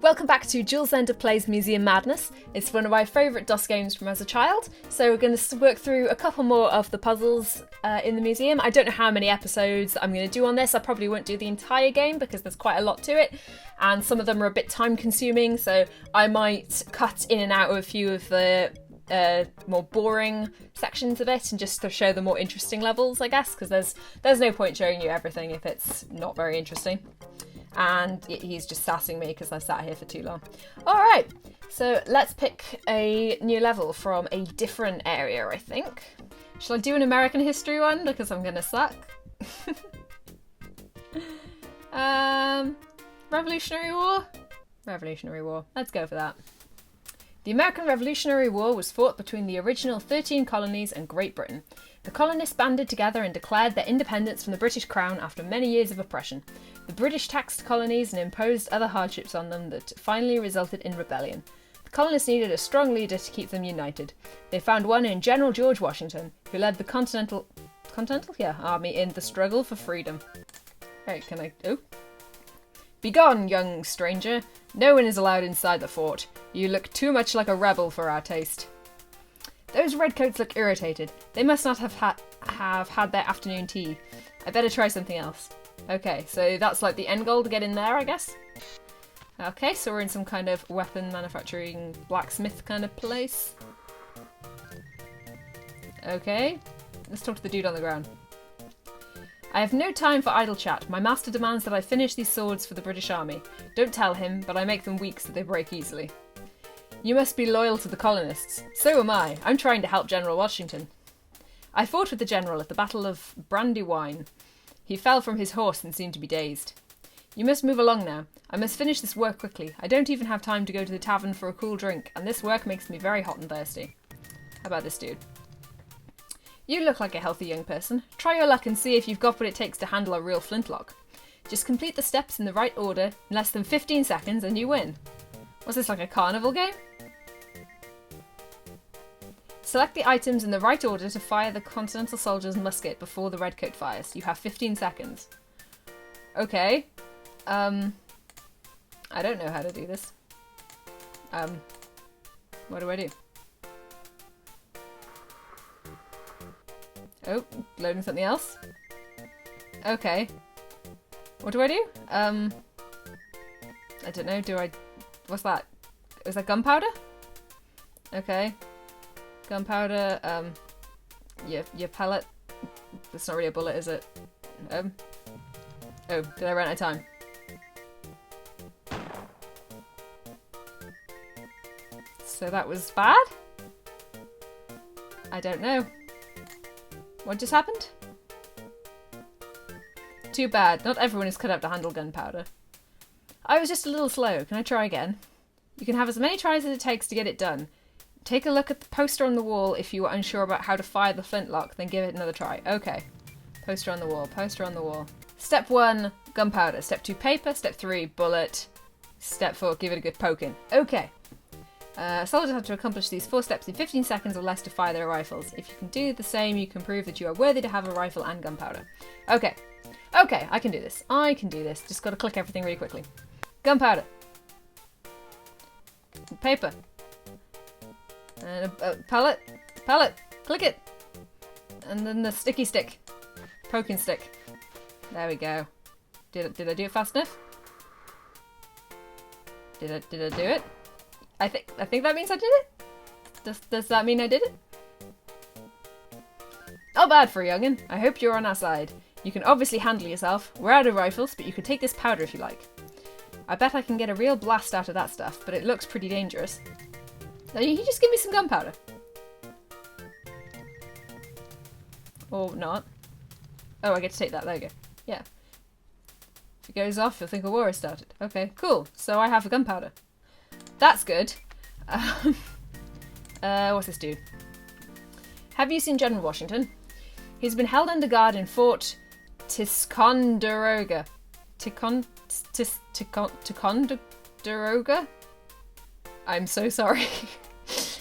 Welcome back to JOOLZZENDA Plays Museum Madness. It's one of my favourite DOS games from as a child, so we're going to work through a couple more of the puzzles in the museum. I don't know how many episodes I'm going to do on this. I probably won't do the entire game because there's quite a lot to it, and some of them are a bit time consuming, so I might cut in and out of a few of the more boring sections of it and just to show the more interesting levels, I guess, because there's no point showing you everything if it's not very interesting. And he's just sassing me because I've sat here for too long. Alright, so let's pick a new level from a different area, I think. Shall I do an American history one? Because I'm gonna suck. Revolutionary War? Revolutionary War. Let's go for that. The American Revolutionary War was fought between the original 13 colonies and Great Britain. The colonists banded together and declared their independence from the British Crown after many years of oppression. The British taxed colonies and imposed other hardships on them that finally resulted in rebellion. The colonists needed a strong leader to keep them united. They found one in General George Washington, who led the Continental Army in the struggle for freedom. Hey, can I... Oh. Begone, young stranger. No one is allowed inside the fort. You look too much like a rebel for our taste. Those redcoats look irritated. They must not have had their afternoon tea. I better try something else. Okay, so that's like the end goal to get in there, I guess. Okay, so we're in some kind of weapon manufacturing blacksmith kind of place. Okay, let's talk to the dude on the ground. I have no time for idle chat. My master demands that I finish these swords for the British Army. Don't tell him, but I make them weak so they break easily. You must be loyal to the colonists. So am I. I'm trying to help General Washington. I fought with the general at the Battle of Brandywine. He fell from his horse and seemed to be dazed. You must move along now. I must finish this work quickly. I don't even have time to go to the tavern for a cool drink, and this work makes me very hot and thirsty. How about this dude? You look like a healthy young person. Try your luck and see if you've got what it takes to handle a real flintlock. Just complete the steps in the right order in less than 15 seconds and you win. Was this like a carnival game? Select the items in the right order to fire the Continental soldier's musket before the redcoat fires. You have 15 seconds. Okay. I don't know how to do this. What do I do? Oh, loading something else. Okay. What do I do? I don't know, what's that? Is that gunpowder? Okay. Gunpowder, your pellet. That's not really a bullet, is it? Oh, did I run out of time? So that was bad? I don't know. What just happened? Too bad. Not everyone is cut out to handle gunpowder. I was just a little slow. Can I try again? You can have as many tries as it takes to get it done. Take a look at the poster on the wall if you are unsure about how to fire the flintlock, then give it another try. Okay. Poster on the wall, poster on the wall. Step 1, gunpowder. Step 2, paper. Step 3, bullet. Step 4, give it a good poking. Okay. Soldiers have to accomplish these 4 steps in 15 seconds or less to fire their rifles. If you can do the same, you can prove that you are worthy to have a rifle and gunpowder. Okay. Okay, I can do this. I can do this. Just gotta click everything really quickly. Gunpowder. Paper. And a pellet. Pellet. Click it. And then the sticky stick. Poking stick. There we go. Did I do it fast enough? Did I do it? I think that means I did it? Does that mean I did it? Not bad for a young'un. I hope you're on our side. You can obviously handle yourself. We're out of rifles, but you can take this powder if you like. I bet I can get a real blast out of that stuff, but it looks pretty dangerous. Now, you just give me some gunpowder. Or not. Oh, I get to take that. There you go. Yeah. If it goes off, you'll think a war has started. Okay, cool. So I have a gunpowder. That's good. What's this dude? Have you seen General Washington? He's been held under guard in Fort Ticonderoga. Ticonderoga? I'm so sorry.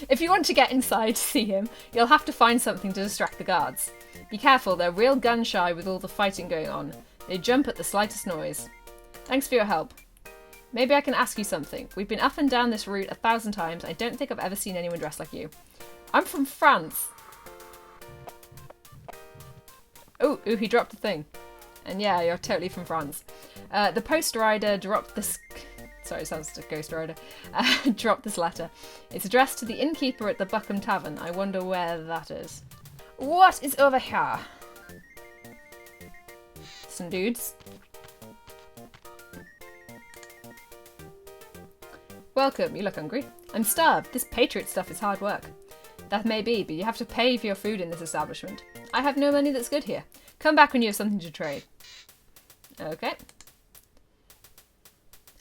If you want to get inside to see him, you'll have to find something to distract the guards. Be careful, they're real gun shy with all the fighting going on. They jump at the slightest noise. Thanks for your help. Maybe I can ask you something. We've been up and down this route 1,000 times. I don't think I've ever seen anyone dressed like you. I'm from France. Ooh, he dropped the thing. And yeah, you're totally from France. The post rider dropped this... Sorry, it sounds like a ghost rider. Dropped this letter. It's addressed to the innkeeper at the Buckham Tavern. I wonder where that is. What is over here? Some dudes. Welcome, you look hungry. I'm starved. This Patriot stuff is hard work. That may be, but you have to pay for your food in this establishment. I have no money that's good here. Come back when you have something to trade. Okay.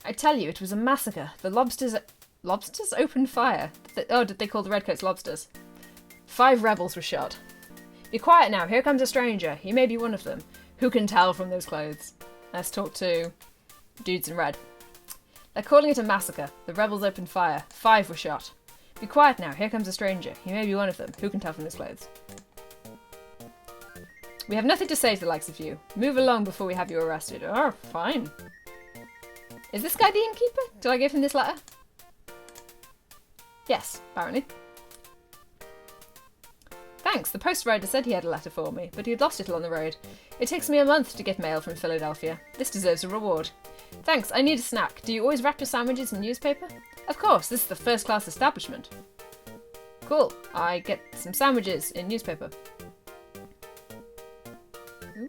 I tell you, it was a massacre. The lobsters... Lobsters opened fire. Oh, did they call the redcoats lobsters? 5 rebels were shot. Be quiet now. Here comes a stranger. He may be one of them. Who can tell from those clothes? Let's talk to dudes in red. They're calling it a massacre. The rebels opened fire. 5 were shot. Be quiet now. Here comes a stranger. He may be one of them. Who can tell from his clothes? We have nothing to say to the likes of you. Move along before we have you arrested. Oh, fine. Is this guy the innkeeper? Do I give him this letter? Yes, apparently. Thanks. The post rider said he had a letter for me, but he had lost it on the road. It takes me a month to get mail from Philadelphia. This deserves a reward. Thanks, I need a snack. Do you always wrap your sandwiches in newspaper? Of course, this is the first-class establishment. Cool, I get some sandwiches in newspaper. Ooh.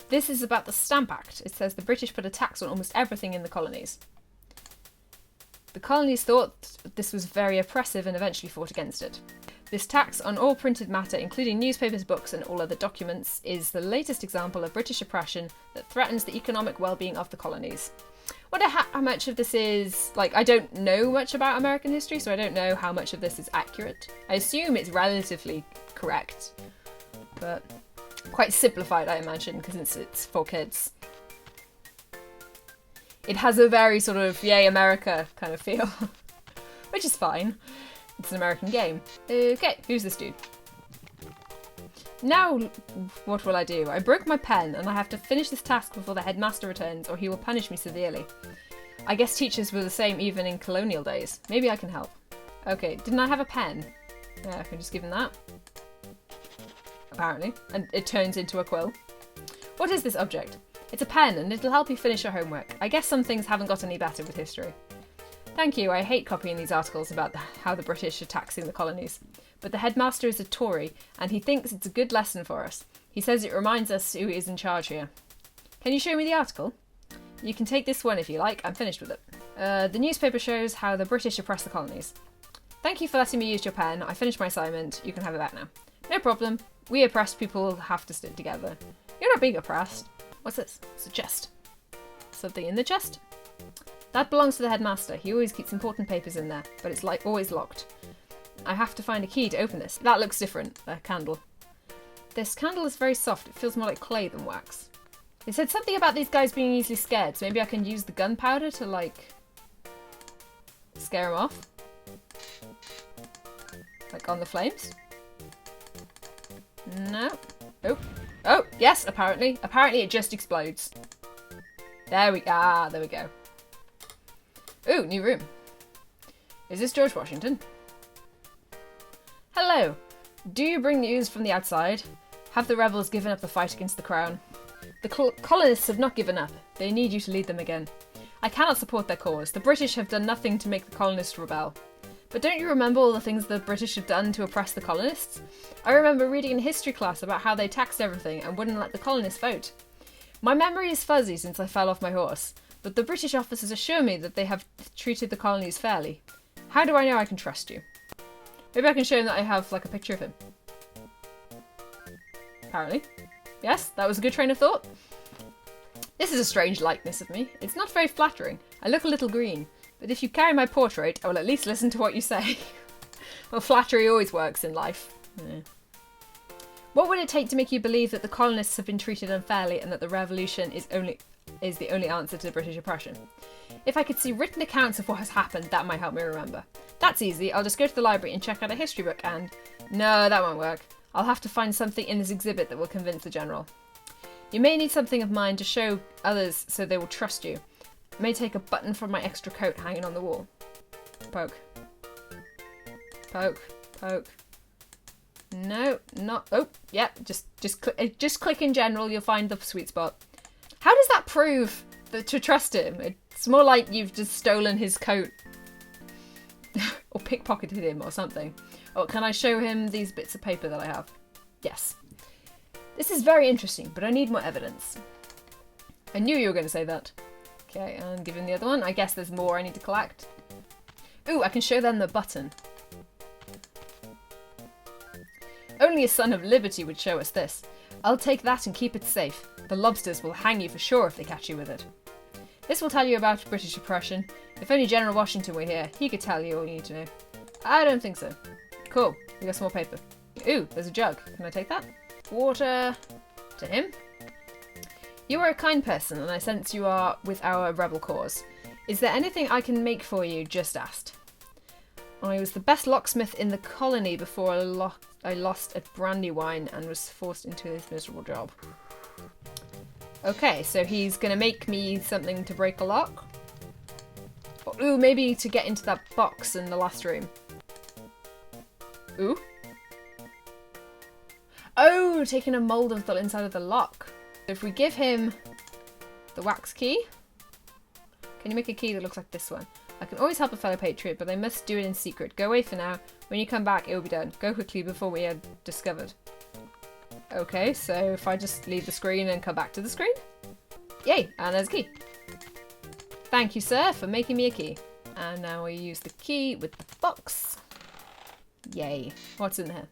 This is about the Stamp Act. It says the British put a tax on almost everything in the colonies. The colonies thought this was very oppressive and eventually fought against it. This tax on all printed matter, including newspapers, books and all other documents, is the latest example of British oppression that threatens the economic well-being of the colonies. Wonder how much of this is... Like, I don't know much about American history, so I don't know how much of this is accurate. I assume it's relatively correct, but quite simplified, I imagine, because it's for kids. It has a very sort of, yay, America kind of feel, which is fine. It's an American game. Okay, who's this dude? Now, what will I do? I broke my pen and I have to finish this task before the headmaster returns or he will punish me severely. I guess teachers were the same even in colonial days. Maybe I can help. Okay, didn't I have a pen? Yeah, I can just give him that. Apparently. And it turns into a quill. What is this object? It's a pen and it'll help you finish your homework. I guess some things haven't got any better with history. Thank you, I hate copying these articles about how the British are taxing the colonies. But the headmaster is a Tory, and he thinks it's a good lesson for us. He says it reminds us who is in charge here. Can you show me the article? You can take this one if you like, I'm finished with it. The newspaper shows how the British oppress the colonies. Thank you for letting me use your pen, I finished my assignment, you can have it back now. No problem, we oppressed people have to stick together. You're not being oppressed. What's this? It's a chest. Something in the chest? That belongs to the headmaster. He always keeps important papers in there, but it's like always locked. I have to find a key to open this. That looks different. A candle. This candle is very soft. It feels more like clay than wax. They said something about these guys being easily scared, so maybe I can use the gunpowder to, like, scare them off. Like on the flames? No. Oh. Oh, yes, apparently. Apparently it just explodes. There we go. Ooh, new room. Is this George Washington? Hello. Do you bring news from the outside? Have the rebels given up the fight against the crown? The colonists have not given up. They need you to lead them again. I cannot support their cause. The British have done nothing to make the colonists rebel. But don't you remember all the things the British have done to oppress the colonists? I remember reading in history class about how they taxed everything and wouldn't let the colonists vote. My memory is fuzzy since I fell off my horse, but the British officers assure me that they have treated the colonies fairly. How do I know I can trust you? Maybe I can show him that I have, like, a picture of him. Apparently. Yes, that was a good train of thought. This is a strange likeness of me. It's not very flattering. I look a little green. But if you carry my portrait, I will at least listen to what you say. Well, flattery always works in life. Yeah. What would it take to make you believe that the colonists have been treated unfairly and that the revolution is the only answer to British oppression? If I could see written accounts of what has happened, that might help me remember. That's easy. I'll just go to the library and check out a history book and... No, that won't work. I'll have to find something in this exhibit that will convince the general. You may need something of mine to show others so they will trust you. May take a button from my extra coat hanging on the wall. Poke. Poke. Poke. No, not. Oh, yeah. Just click in general. You'll find the sweet spot. How does that prove that to trust him? It's more like you've just stolen his coat or pickpocketed him or something. Oh, can I show him these bits of paper that I have? Yes. This is very interesting, but I need more evidence. I knew you were going to say that. Okay, and give him the other one. I guess there's more I need to collect. Ooh, I can show them the button. Only a son of liberty would show us this. I'll take that and keep it safe. The lobsters will hang you for sure if they catch you with it. This will tell you about British oppression. If only General Washington were here, he could tell you all you need to know. I don't think so. Cool, we got some more paper. Ooh, there's a jug. Can I take that? Water to him. You are a kind person, and I sense you are with our rebel cause. Is there anything I can make for you? Just asked. I was the best locksmith in the colony before I lost at Brandywine and was forced into this miserable job. Okay, so he's gonna make me something to break a lock? Ooh, maybe to get into that box in the last room. Ooh. Oh, taking a mould of the inside of the lock. If we give him the wax key, can you make a key that looks like this one? I can always help a fellow patriot, but I must do it in secret. Go away for now. When you come back, it will be done. Go quickly before we are discovered. Okay, so if I just leave the screen and come back to the screen? Yay, and there's a key. Thank you, sir, for making me a key. And now we use the key with the box. Yay. What's in there?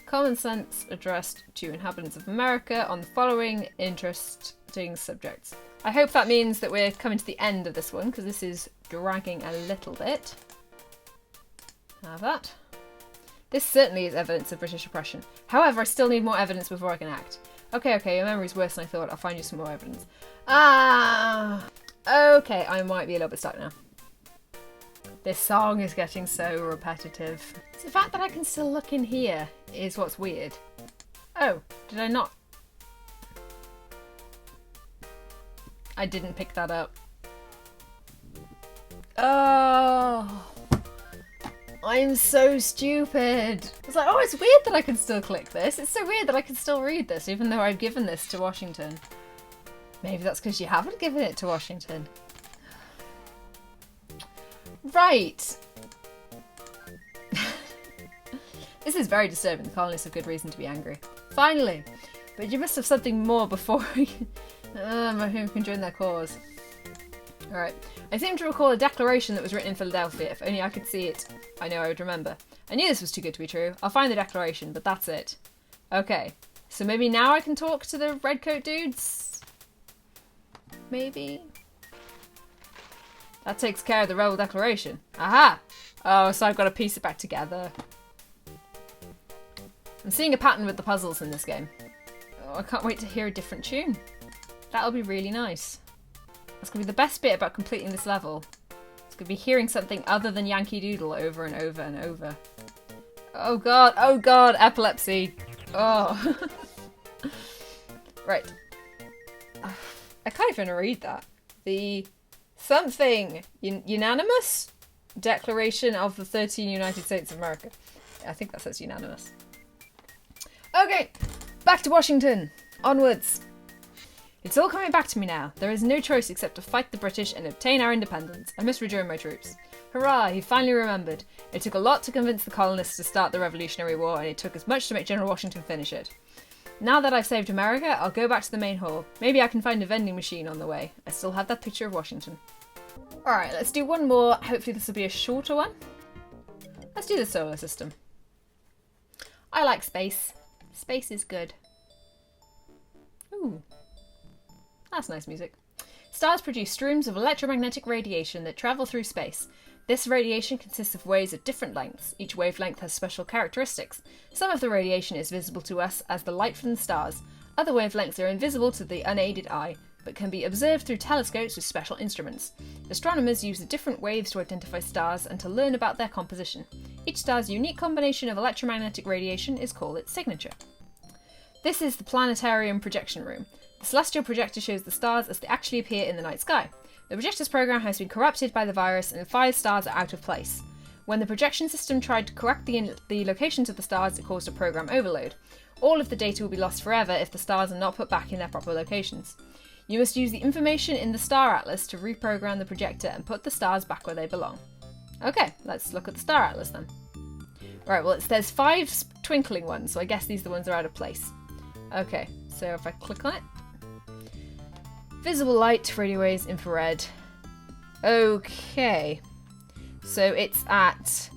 Common sense addressed to inhabitants of America on the following interesting subjects. I hope that means that we're coming to the end of this one, because this is dragging a little bit. Have that. This certainly is evidence of British oppression. However, I still need more evidence before I can act. Okay, your memory's worse than I thought. I'll find you some more evidence. Ah! Okay, I might be a little bit stuck now. This song is getting so repetitive. It's the fact that I can still look in here is what's weird. Oh, did I not? I didn't pick that up. Oh, I'm so stupid. It's like, oh, it's weird that I can still click this. It's so weird that I can still read this, even though I've given this to Washington. Maybe that's because you haven't given it to Washington. Right. This is very disturbing. The colonists have good reason to be angry. Finally. But you must have something more before we can join their cause. Alright. I seem to recall a declaration that was written in Philadelphia. If only I could see it, I know I would remember. I knew this was too good to be true. I'll find the declaration, but that's it. Okay. So maybe now I can talk to the redcoat dudes? Maybe? That takes care of the rebel declaration. Aha! Oh, so I've got to piece it back together. I'm seeing a pattern with the puzzles in this game. Oh, I can't wait to hear a different tune. That'll be really nice. That's going to be the best bit about completing this level. It's going to be hearing something other than Yankee Doodle over and over and over. Oh god, epilepsy. Oh. Right. I can't even read that. The something unanimous Declaration of the 13 United States of America. I think that says unanimous. Okay, back to Washington. Onwards. It's all coming back to me now. There is no choice except to fight the British and obtain our independence. I must rejoin my troops. Hurrah, he finally remembered. It took a lot to convince the colonists to start the Revolutionary War, and it took as much to make General Washington finish it. Now that I've saved America, I'll go back to the main hall. Maybe I can find a vending machine on the way. I still have that picture of Washington. Alright, let's do one more. Hopefully this will be a shorter one. Let's do the solar system. I like space. Space is good. Ooh. That's nice music. Stars produce streams of electromagnetic radiation that travel through space. This radiation consists of waves at different lengths. Each wavelength has special characteristics. Some of the radiation is visible to us as the light from the stars. Other wavelengths are invisible to the unaided eye, but can be observed through telescopes with special instruments. Astronomers use the different waves to identify stars and to learn about their composition. Each star's unique combination of electromagnetic radiation is called its signature. This is the planetarium projection room. The celestial projector shows the stars as they actually appear in the night sky. The projector's program has been corrupted by the virus and 5 stars are out of place. When the projection system tried to correct the locations of the stars, it caused a program overload. All of the data will be lost forever if the stars are not put back in their proper locations. You must use the information in the star atlas to reprogram the projector and put the stars back where they belong. Okay, let's look at the star atlas then. Right, well there's 5 twinkling ones, so I guess these are the ones that are out of place. Okay, so if I click on it. Visible light, radio waves, infrared. Okay. So it's at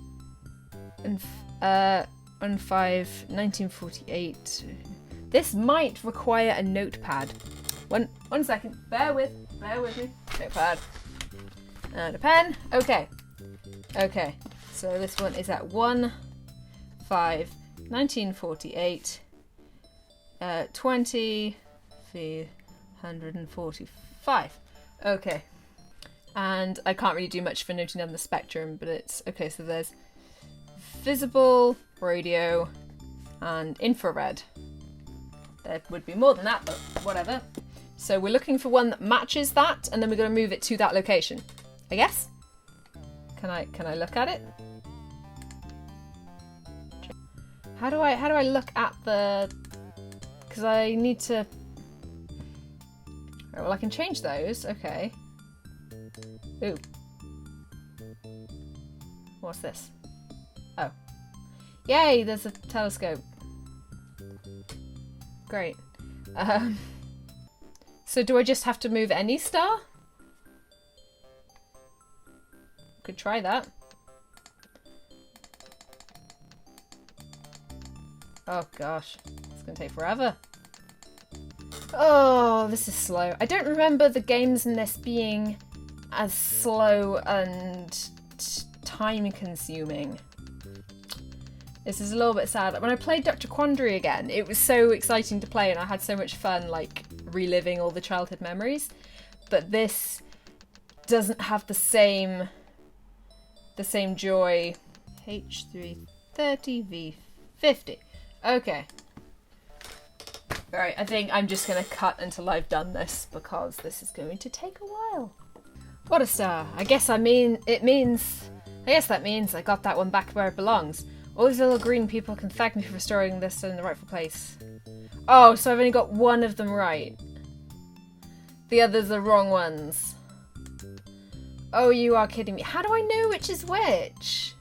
1948. This might require a notepad. One second. Bear with me. Notepad. And a pen. Okay. Okay. So this one is at 1948. 345. Okay. And I can't really do much for noting down the spectrum, but it's okay. So there's visible, radio, and infrared. There would be more than that, but whatever. So we're looking for one that matches that, and then we're going to move it to that location. I guess. Can I look at it? How do I look at the? Because I need to. Right, well, I can change those. Okay. Ooh. What's this? Oh. Yay, there's a telescope. Great. So do I just have to move any star? Could try that. Oh gosh, it's gonna take forever. Oh, this is slow. I don't remember the games in this being as slow and time consuming. This is a little bit sad. When I played Dr. Quandary again, it was so exciting to play and I had so much fun like reliving all the childhood memories. But this doesn't have the same joy. H330V50. Okay. Alright, I think I'm just going to cut until I've done this because this is going to take a while. What a star. I guess that means I got that one back where it belongs. All these little green people can thank me for restoring this in the rightful place. Oh, so I've only got one of them right. The others are wrong ones. Oh, you are kidding me. How do I know which is which?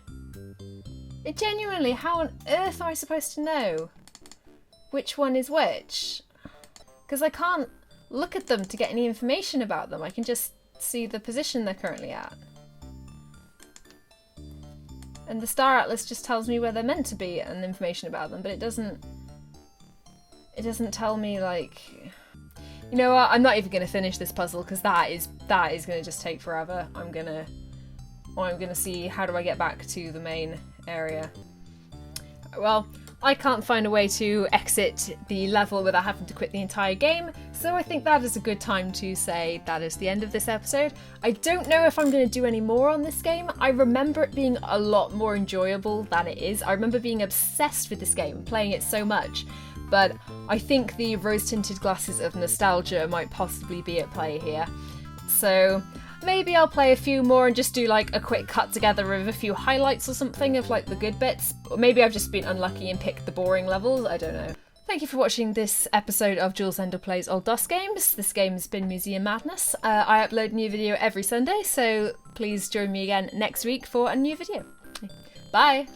Genuinely, how on earth am I supposed to know which one is which? Because I can't look at them to get any information about them. I can just see the position they're currently at. And the star atlas just tells me where they're meant to be and information about them, but it doesn't tell me, like, you know what, I'm not even going to finish this puzzle because that is going to just take forever. I'm going to see how do I get back to the main area. Well, I can't find a way to exit the level without having to quit the entire game, so I think that is a good time to say that is the end of this episode. I don't know if I'm going to do any more on this game. I remember it being a lot more enjoyable than it is. I remember being obsessed with this game, playing it so much, but I think the rose-tinted glasses of nostalgia might possibly be at play here. So maybe I'll play a few more and just do like a quick cut together of a few highlights or something of like the good bits. Or maybe I've just been unlucky and picked the boring levels, I don't know. Thank you for watching this episode of JOOLZZENDA Plays Old DOS Games. This game's been Museum Madness. I upload a new video every Sunday, so please join me again next week for a new video. Bye!